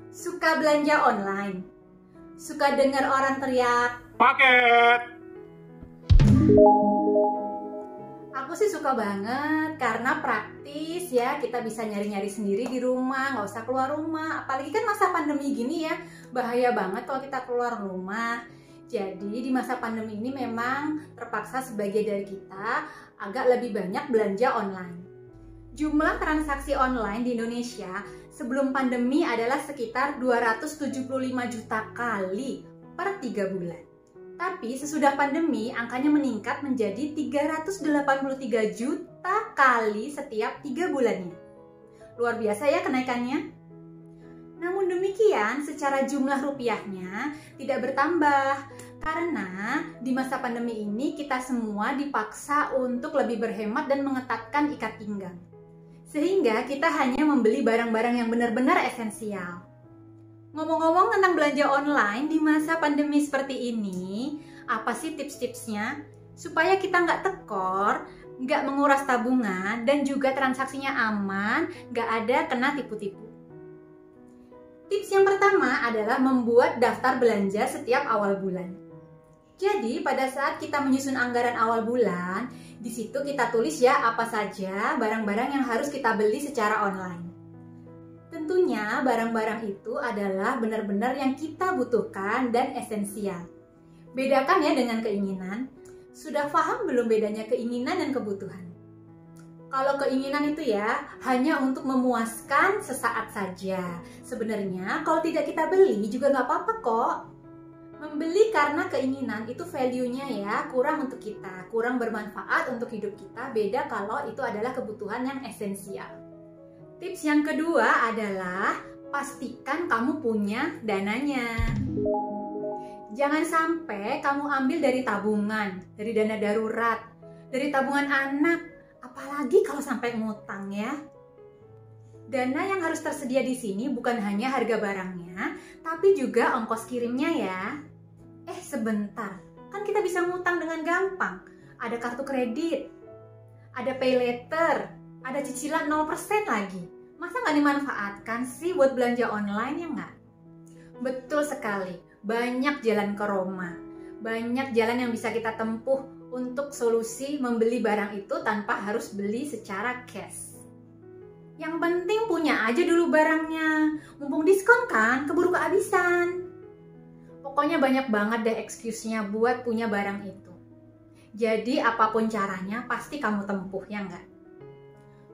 Suka belanja online? Suka dengar orang teriak, Paket! aku sih suka banget karena praktis ya, kita bisa nyari-nyari sendiri di rumah, nggak usah keluar rumah. Apalagi kan masa pandemi gini ya, bahaya banget kalau kita keluar rumah. Jadi di masa pandemi ini memang terpaksa sebagian dari kita agak lebih banyak belanja online. Jumlah transaksi online di Indonesia sebelum pandemi adalah sekitar 275 juta kali per 3 bulan. Tapi sesudah pandemi angkanya meningkat menjadi 383 juta kali setiap 3 bulannya. Luar biasa ya kenaikannya. Namun demikian secara jumlah rupiahnya tidak bertambah karena di masa pandemi ini kita semua dipaksa untuk lebih berhemat dan mengetatkan ikat pinggang. Sehingga kita hanya membeli barang-barang yang benar-benar esensial. Ngomong-ngomong tentang belanja online di masa pandemi seperti ini, apa sih tips-tipsnya? Supaya kita nggak tekor, nggak menguras tabungan, dan juga transaksinya aman, nggak ada kena tipu-tipu. Tips yang pertama adalah membuat daftar belanja setiap awal bulan. Jadi pada saat kita menyusun anggaran awal bulan, di situ kita tulis ya apa saja barang-barang yang harus kita beli secara online. Tentunya barang-barang itu adalah benar-benar yang kita butuhkan dan esensial. Bedakan ya dengan keinginan. Sudah paham belum bedanya keinginan dan kebutuhan? Kalau keinginan itu ya hanya untuk memuaskan sesaat saja. Sebenarnya kalau tidak kita beli juga nggak apa-apa kok. Membeli karena keinginan itu value-nya ya kurang untuk kita, kurang bermanfaat untuk hidup kita. Beda kalau itu adalah kebutuhan yang esensial. Tips yang kedua adalah pastikan kamu punya dananya. Jangan sampai kamu ambil dari tabungan, dari dana darurat, dari tabungan anak, apalagi kalau sampai ngutang ya. Dana yang harus tersedia di sini bukan hanya harga barangnya, tapi juga ongkos kirimnya ya. Sebentar, kan kita bisa ngutang dengan gampang. Ada kartu kredit, ada pay later, ada cicilan 0% lagi. Masa nggak dimanfaatkan sih buat belanja online ya nggak? Betul sekali, banyak jalan ke Roma. Banyak jalan yang bisa kita tempuh untuk solusi membeli barang itu tanpa harus beli secara cash. Yang penting punya aja dulu barangnya. Mumpung diskon kan, keburu kehabisan. Pokoknya banyak banget deh excuse-nya buat punya barang itu. Jadi apapun caranya pasti kamu tempuh, ya enggak?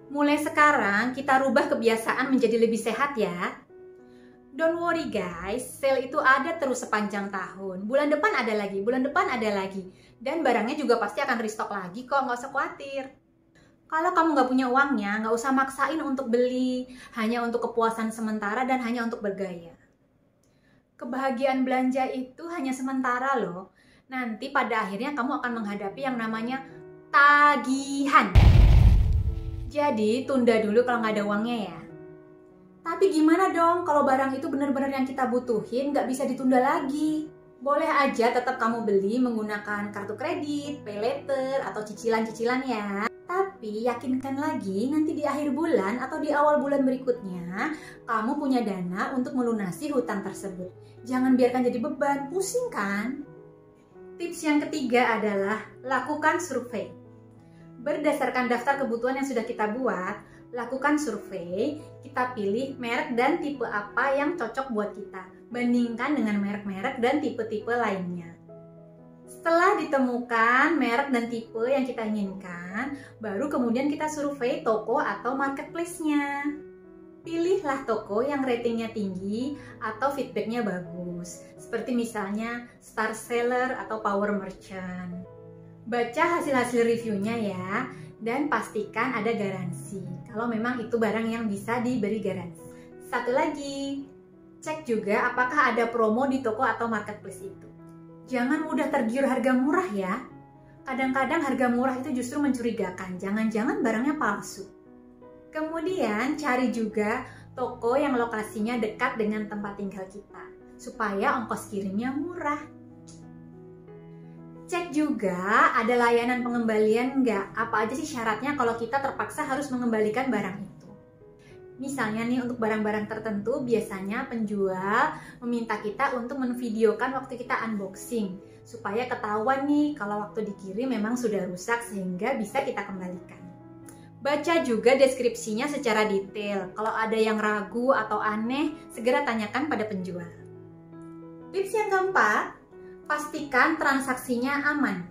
Mulai sekarang kita rubah kebiasaan menjadi lebih sehat ya. Don't worry guys, sale itu ada terus sepanjang tahun. Bulan depan ada lagi, bulan depan ada lagi. Dan barangnya juga pasti akan restock lagi kok, nggak usah khawatir. Kalau kamu nggak punya uangnya, nggak usah maksain untuk beli. Hanya untuk kepuasan sementara dan hanya untuk bergaya. Kebahagiaan belanja itu hanya sementara loh. Nanti pada akhirnya kamu akan menghadapi yang namanya tagihan. Jadi tunda dulu kalau nggak ada uangnya ya. Tapi gimana dong kalau barang itu benar-benar yang kita butuhin, nggak bisa ditunda lagi? Boleh aja tetap kamu beli menggunakan kartu kredit, pay later, atau cicilan-cicilan ya. Tapi yakinkan lagi nanti di akhir bulan atau di awal bulan berikutnya kamu punya dana untuk melunasi hutang tersebut. Jangan biarkan jadi beban, pusing kan? Tips yang ketiga adalah lakukan survei. Berdasarkan daftar kebutuhan yang sudah kita buat, lakukan survei, kita pilih merek dan tipe apa yang cocok buat kita. Bandingkan dengan merek-merek dan tipe-tipe lainnya. Setelah ditemukan merek dan tipe yang kita inginkan, baru kemudian kita survei toko atau marketplace-nya. Pilihlah toko yang ratingnya tinggi atau feedbacknya bagus, seperti misalnya Star Seller atau Power Merchant. Baca hasil-hasil reviewnya ya, dan pastikan ada garansi, kalau memang itu barang yang bisa diberi garansi. Satu lagi, cek juga apakah ada promo di toko atau marketplace itu. Jangan mudah tergiur harga murah ya. Kadang-kadang harga murah itu justru mencurigakan, jangan-jangan barangnya palsu. Kemudian cari juga toko yang lokasinya dekat dengan tempat tinggal kita, supaya ongkos kirimnya murah. Cek juga ada layanan pengembalian nggak, apa aja sih syaratnya kalau kita terpaksa harus mengembalikan barang itu. Misalnya nih untuk barang-barang tertentu biasanya penjual meminta kita untuk menvideokan waktu kita unboxing supaya ketahuan nih kalau waktu dikirim memang sudah rusak sehingga bisa kita kembalikan. Baca juga deskripsinya secara detail. Kalau ada yang ragu atau aneh, segera tanyakan pada penjual. Tips yang keempat, pastikan transaksinya aman.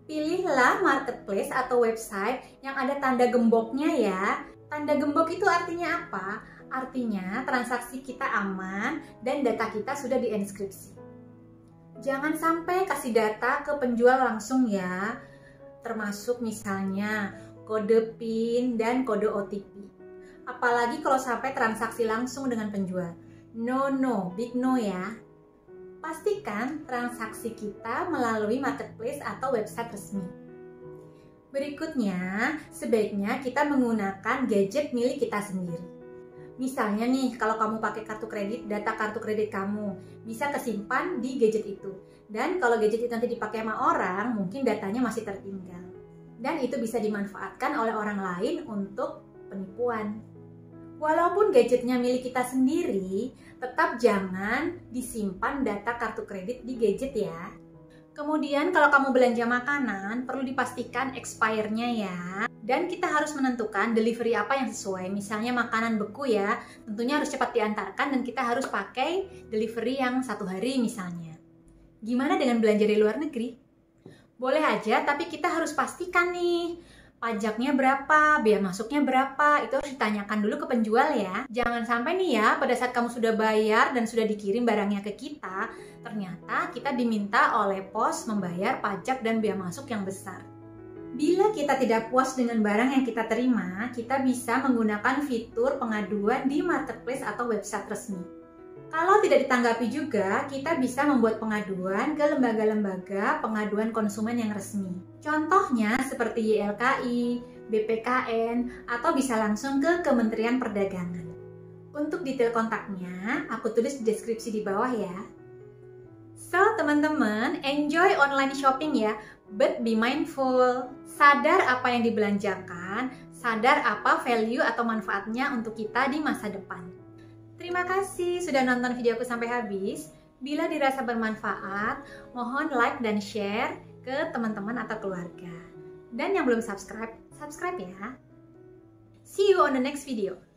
Pilihlah marketplace atau website yang ada tanda gemboknya ya. Tanda gembok itu artinya apa? Artinya transaksi kita aman dan data kita sudah dienkripsi. Jangan sampai kasih data ke penjual langsung ya, termasuk misalnya kode PIN dan kode OTP. Apalagi kalau sampai transaksi langsung dengan penjual. No, big no ya. Pastikan transaksi kita melalui marketplace atau website resmi. Berikutnya, sebaiknya kita menggunakan gadget milik kita sendiri. Misalnya nih, kalau kamu pakai kartu kredit, data kartu kredit kamu bisa kesimpan di gadget itu. Dan kalau gadget itu nanti dipakai sama orang, mungkin datanya masih tertinggal. Dan itu bisa dimanfaatkan oleh orang lain untuk penipuan. Walaupun gadgetnya milik kita sendiri, tetap jangan disimpan data kartu kredit di gadget ya. Kemudian kalau kamu belanja makanan, perlu dipastikan expire-nya ya. Dan kita harus menentukan delivery apa yang sesuai. Misalnya makanan beku ya, tentunya harus cepat diantarkan dan kita harus pakai delivery yang 1 hari misalnya. Gimana dengan belanja di luar negeri? Boleh aja, tapi kita harus pastikan nih, pajaknya berapa, biaya masuknya berapa, itu harus ditanyakan dulu ke penjual ya. Jangan sampai nih ya, pada saat kamu sudah bayar dan sudah dikirim barangnya ke kita, ternyata kita diminta oleh pos membayar pajak dan biaya masuk yang besar. Bila kita tidak puas dengan barang yang kita terima, kita bisa menggunakan fitur pengaduan di marketplace atau website resmi. Kalau tidak ditanggapi juga, kita bisa membuat pengaduan ke lembaga-lembaga pengaduan konsumen yang resmi. Contohnya seperti YLKI, BPKN, atau bisa langsung ke Kementerian Perdagangan. Untuk detail kontaknya, aku tulis di deskripsi di bawah ya. So, teman-teman, enjoy online shopping ya, but be mindful. Sadar apa yang dibelanjakan, sadar apa value atau manfaatnya untuk kita di masa depan. Terima kasih sudah nonton videoku sampai habis. Bila dirasa bermanfaat, mohon like dan share ke teman-teman atau keluarga. Dan yang belum subscribe, subscribe ya. See you on the next video.